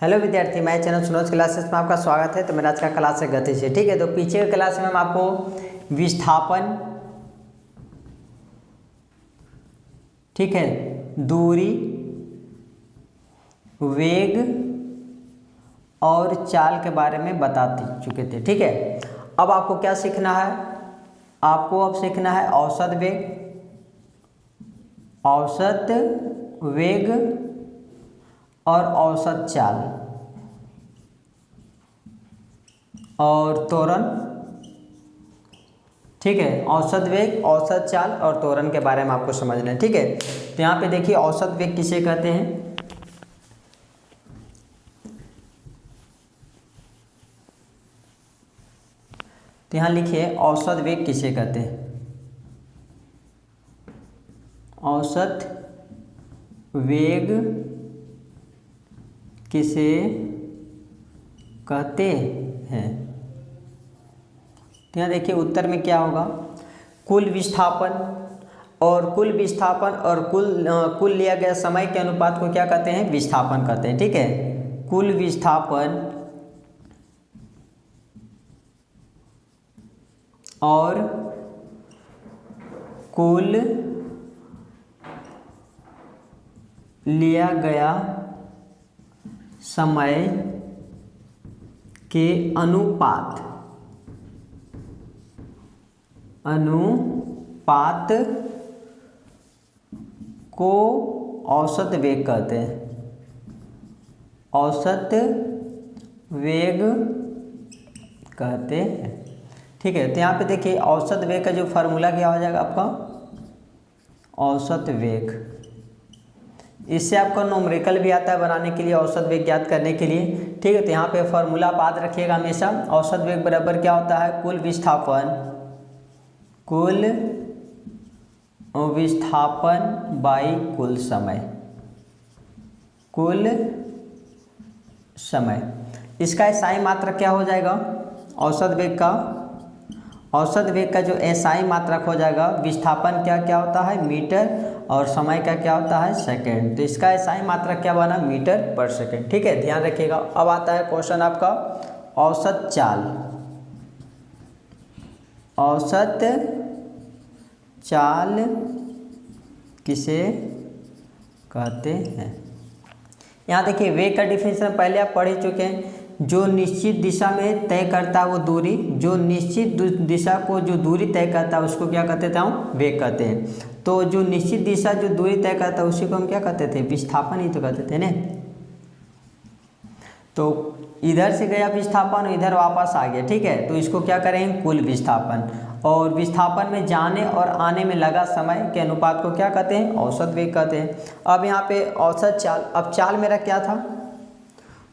Hello विद्यार्थी, मैं channel Sunoj classes में आपका स्वागत है। तो मेरा आज का क्लास है गति से। ठीक है, तो पीछे के क्लास में हम आपको विस्थापन, ठीक है, दूरी, वेग और चाल के बारे में बता चुके थे। ठीक है, अब आपको क्या सीखना है? आपको अब सीखना है औसत वेग, औसत वेग और औसत चाल और त्वरण। ठीक है, औसत वेग, औसत चाल और त्वरण के बारे में आपको समझना है। ठीक है, तो यहाँ पे देखिए औसत वेग किसे कहते हैं? तो यहाँ लिखिए औसत वेग किसे कहते हैं? औसत वेग किसे कहते हैं? तो यहाँ देखिए उत्तर में क्या होगा? कुल विस्थापन और कुल लिया गया समय के अनुपात को क्या कहते हैं? विस्थापन कहते हैं। ठीक है, कुल विस्थापन और कुल लिया गया समय के अनुपात को औसत वेग कहते हैं। औसत वेग कहते हैं। ठीक है, तो यहाँ पे देखिए औसत वेग का जो फार्मूला क्या हो जाएगा आपका? औसत वेग, इससे आपको न्यूमेरिकल भी आता है बनाने के लिए, औसत वेग ज्ञात करने के लिए। ठीक है, तो यहाँ पे फार्मूला आप याद रखिएगा हमेशा। औसत वेग बराबर क्या होता है? कुल विस्थापन बाई कुल समय। इसका एसआई मात्रक क्या हो जाएगा? औसत वेग का जो एसआई मात्रक हो जाएगा, विस्थापन क्या होता है? मीटर, और समय का क्या होता है? सेकंड। तो इसका एसआई मात्रक क्या बना? मीटर पर सेकंड। ठीक है, ध्यान रखिएगा। अब आता है क्वेश्चन आपका औसत चाल। औसत चाल किसे कहते हैं? यहाँ देखिए वेग का डिफिनेशन पहले आप पढ़ ही चुके हैं। जो निश्चित दिशा में तय करता है वो दूरी, जो निश्चित दिशा को जो दूरी तय करता है उसको क्या कहते थे? हम वेग कहते हैं। तो जो निश्चित दिशा जो दूरी तय करता है उसी को हम क्या कहते थे? विस्थापन ही तो कहते थे ना। तो इधर से गया विस्थापन, इधर वापस आ गया। ठीक है, तो इसको क्या करेंगे? कुल विस्थापन। और विस्थापन में जाने और आने में लगा समय के अनुपात को क्या कहते हैं? औसत वेग कहते हैं। अब यहाँ पे औसत चाल, अब चाल मेरा क्या था?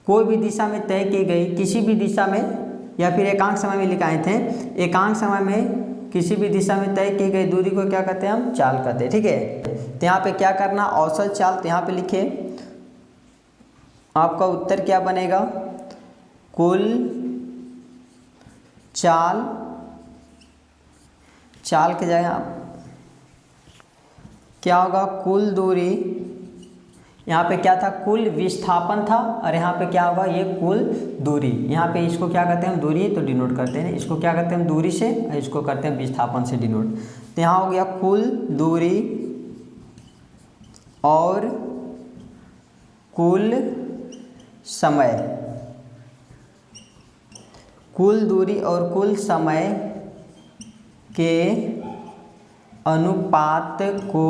कोई भी दिशा में तय की गई, किसी भी दिशा में, या फिर एकांक समय में लिखाए थे, एकांक समय में किसी भी दिशा में तय की गई दूरी को क्या कहते हैं? हम चाल कहते हैं। ठीक है, तो यहाँ पे क्या करना? औसत चाल। तो यहाँ पे लिखिए आपका उत्तर क्या बनेगा? कुल चाल की जगह क्या होगा? कुल दूरी। यहाँ पे क्या था? कुल विस्थापन था, और यहाँ पे क्या होगा? ये कुल दूरी। यहाँ पे इसको क्या कहते हैं? हम दूरी तो डिनोट करते हैं, इसको क्या करते हैं? हम दूरी से, और इसको करते हैं विस्थापन से डिनोट। तो यहाँ हो गया कुल दूरी और कुल समय। कुल दूरी और कुल समय के अनुपात को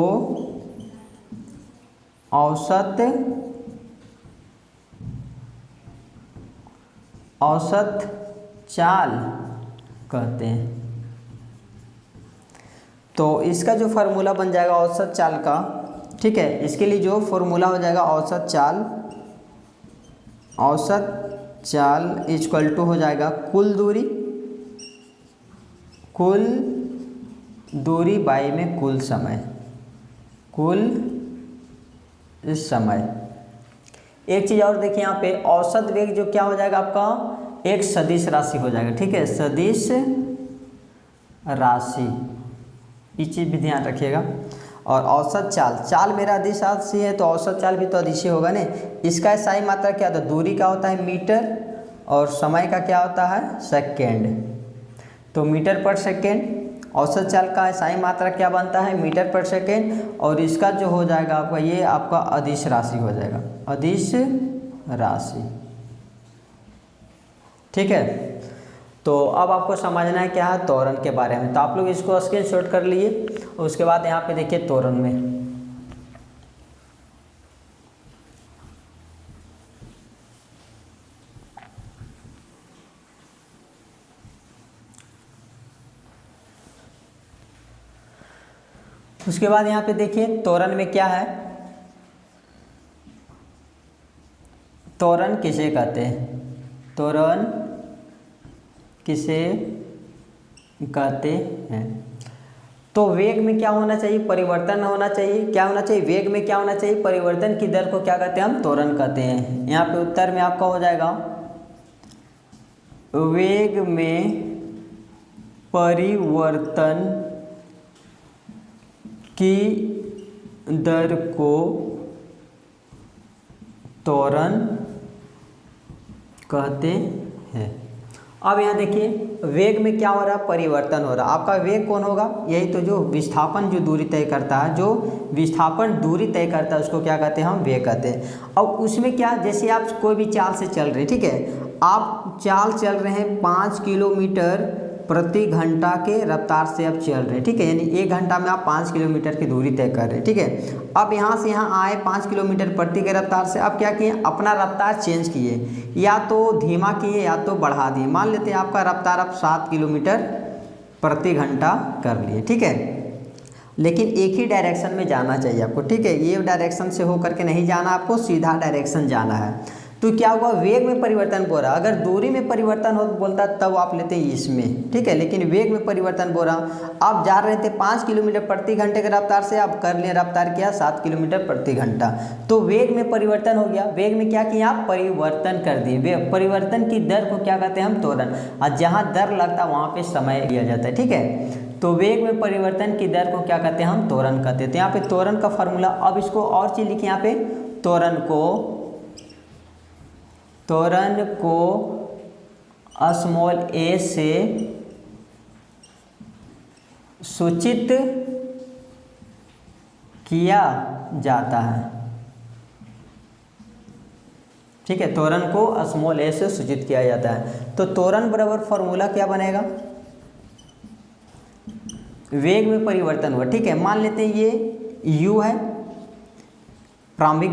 औसत चाल कहते हैं। तो इसका जो फार्मूला बन जाएगा औसत चाल का, ठीक है, इसके लिए जो फार्मूला हो जाएगा औसत चाल इक्वल टू हो जाएगा कुल दूरी बाई में कुल समय। एक चीज़ और देखिए यहाँ पे औसत वेग जो क्या हो जाएगा आपका? एक सदिश राशि हो जाएगा। ठीक है, सदिश राशि, इस चीज़ भी ध्यान रखिएगा। और औसत चाल, चाल मेरा अदिशासी है तो औसत चाल भी तो अदिशीय होगा ना। इसका SI मात्रा क्या होता है, दूरी का होता है मीटर और समय का क्या होता है सेकेंड, तो मीटर पर सेकेंड। औसत चाल का SI मात्रा क्या बनता है मीटर पर सेकेंड, और इसका जो हो जाएगा आपका ये आपका अदिश राशि हो जाएगा, अदिश राशि। ठीक है, तो अब आपको समझना है क्या है त्वरण के बारे में, तो आप लोग इसको स्क्रीनशॉट कर लिए। उसके बाद यहाँ पे देखिए त्वरण में उसके बाद यहाँ पे देखिए त्वरण में क्या है, त्वरण किसे कहते हैं, त्वरण किसे कहते हैं। तो वेग में क्या होना चाहिए, परिवर्तन होना चाहिए, क्या होना चाहिए वेग में क्या होना चाहिए, परिवर्तन की दर को क्या कहते हैं हम त्वरण कहते हैं। यहाँ पे उत्तर में आपका हो जाएगा वेग में परिवर्तन की दर को त्वरण कहते हैं। अब यहाँ देखिए वेग में क्या हो रहा है, परिवर्तन हो रहा है। आपका वेग कौन होगा, यही तो जो विस्थापन जो दूरी तय करता है, जो विस्थापन दूरी तय करता है उसको क्या कहते हैं हम वेग कहते हैं। अब उसमें क्या, जैसे आप कोई भी चाल से चल रहे, ठीक है, आप चाल चल रहे हैं 5 किलोमीटर प्रति घंटा के रफ्तार से आप चल रहे हैं, ठीक है, यानी 1 घंटा में आप 5 किलोमीटर की दूरी तय कर रहे हैं। ठीक है, अब यहाँ से यहाँ आए 5 किलोमीटर प्रति के रफ्तार से, अब क्या किए अपना रफ्तार चेंज किए, या तो धीमा किए या तो बढ़ा दिए। मान लेते हैं आपका रफ्तार आप 7 किलोमीटर प्रति घंटा कर लिए, ठीक है, लेकिन एक ही डायरेक्शन में जाना चाहिए आपको, ठीक है, ये डायरेक्शन से होकर के नहीं जाना, आपको सीधा डायरेक्शन जाना है। तो क्या हुआ वेग में परिवर्तन बोल रहा, अगर दूरी में परिवर्तन हो बोलता तब आप लेते हैं इसमें, ठीक है, लेकिन वेग में परिवर्तन बोल रहा, आप जा रहे थे 5 किलोमीटर प्रति घंटे के रफ्तार से, आप कर लिए रफ्तार किया 7 किलोमीटर प्रति घंटा, तो वेग में परिवर्तन हो गया। वेग में क्या किया आप परिवर्तन कर दिए, परिवर्तन की दर को क्या कहते हैं हम त्वरण, और जहाँ दर लगता वहाँ पे समय दिया जाता है, ठीक है। तो वेग में परिवर्तन की दर को क्या कहते हैं हम त्वरण कहते हैं। तो यहाँ पे त्वरण का फॉर्मूला, अब इसको और चीज लिखिए यहाँ पे, त्वरण को स्मॉल a से सूचित किया जाता है, ठीक है, त्वरण को स्मॉल a से सूचित किया जाता है। तो त्वरण बराबर फॉर्मूला क्या बनेगा, वेग में परिवर्तन हुआ, ठीक है, मान लेते हैं ये u है प्रारंभिक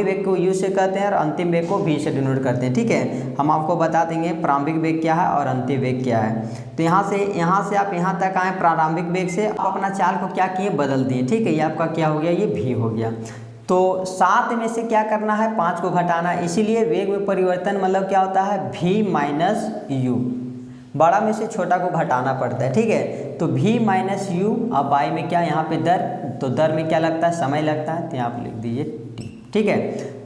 वेग को u से कहते हैं और अंतिम वेग को v से डिनोट करते हैं, ठीक है। हम आपको बता देंगे प्रारंभिक वेग क्या है और अंतिम वेग क्या है। तो यहाँ से आप यहाँ तक आए प्रारंभिक वेग से, आप अपना चाल को क्या किए बदल दिए, ठीक है, ये आपका क्या हो गया, ये v हो गया। तो 7 में से क्या करना है 5 को घटाना है, इसीलिए वेग में परिवर्तन मतलब क्या होता है v माइनस u, बड़ा में से छोटा को घटाना पड़ता है, ठीक है। तो v माइनस यू, अब y में क्या यहाँ पे दर, तो दर में क्या लगता है समय लगता है, तो यहाँ आप लिख दीजिए t, ठीक है।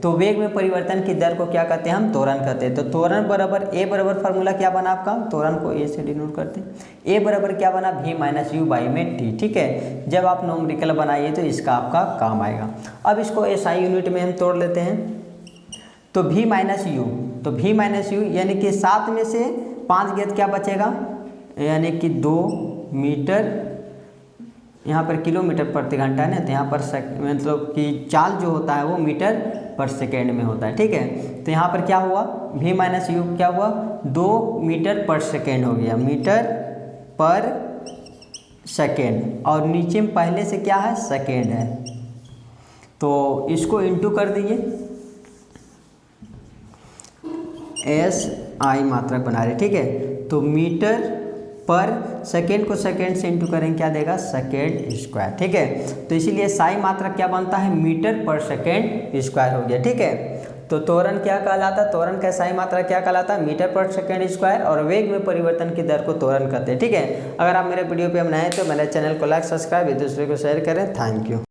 तो वेग में परिवर्तन की दर को क्या कहते हैं हम त्वरण कहते हैं। तो त्वरण बराबर a बराबर फार्मूला क्या बना आपका, त्वरण को a से डिनोट करते हैं, a बराबर क्या बना v माइनस यू बाई में t, ठीक है। जब आप न्यूमेरिकल बनाइए तो इसका आपका काम आएगा। अब इसको SI यूनिट में हम तोड़ लेते हैं, तो v माइनस यू, तो v माइनस यू यानी कि 7 में से 5 गया क्या बचेगा, यानी कि 2 मीटर, यहाँ पर किलोमीटर प्रति घंटा है ना, तो यहाँ पर मतलब कि चाल जो होता है वो मीटर पर सेकेंड में होता है, ठीक है। तो यहाँ पर क्या हुआ v माइनस यू क्या हुआ 2 मीटर पर सेकेंड हो गया, मीटर पर सेकेंड, और नीचे में पहले से क्या है सेकेंड है, तो इसको इंटू कर दीजिए, SI मात्रक बना रहे, ठीक है। तो मीटर पर सेकेंड को सेकेंड से इंटू करेंगे क्या देगा सेकेंड स्क्वायर, ठीक है। तो इसीलिए SI मात्रक क्या बनता है मीटर पर सेकेंड स्क्वायर हो गया, ठीक है। तो त्वरण क्या कहलाता है, त्वरण का SI मात्रा क्या कहलाता है मीटर पर सेकेंड स्क्वायर, और वेग में परिवर्तन की दर को त्वरण कहते हैं, ठीक है। अगर आप मेरे वीडियो पे हम नए हैं तो मेरे चैनल को लाइक सब्सक्राइब दूसरे को शेयर करें। Thank you.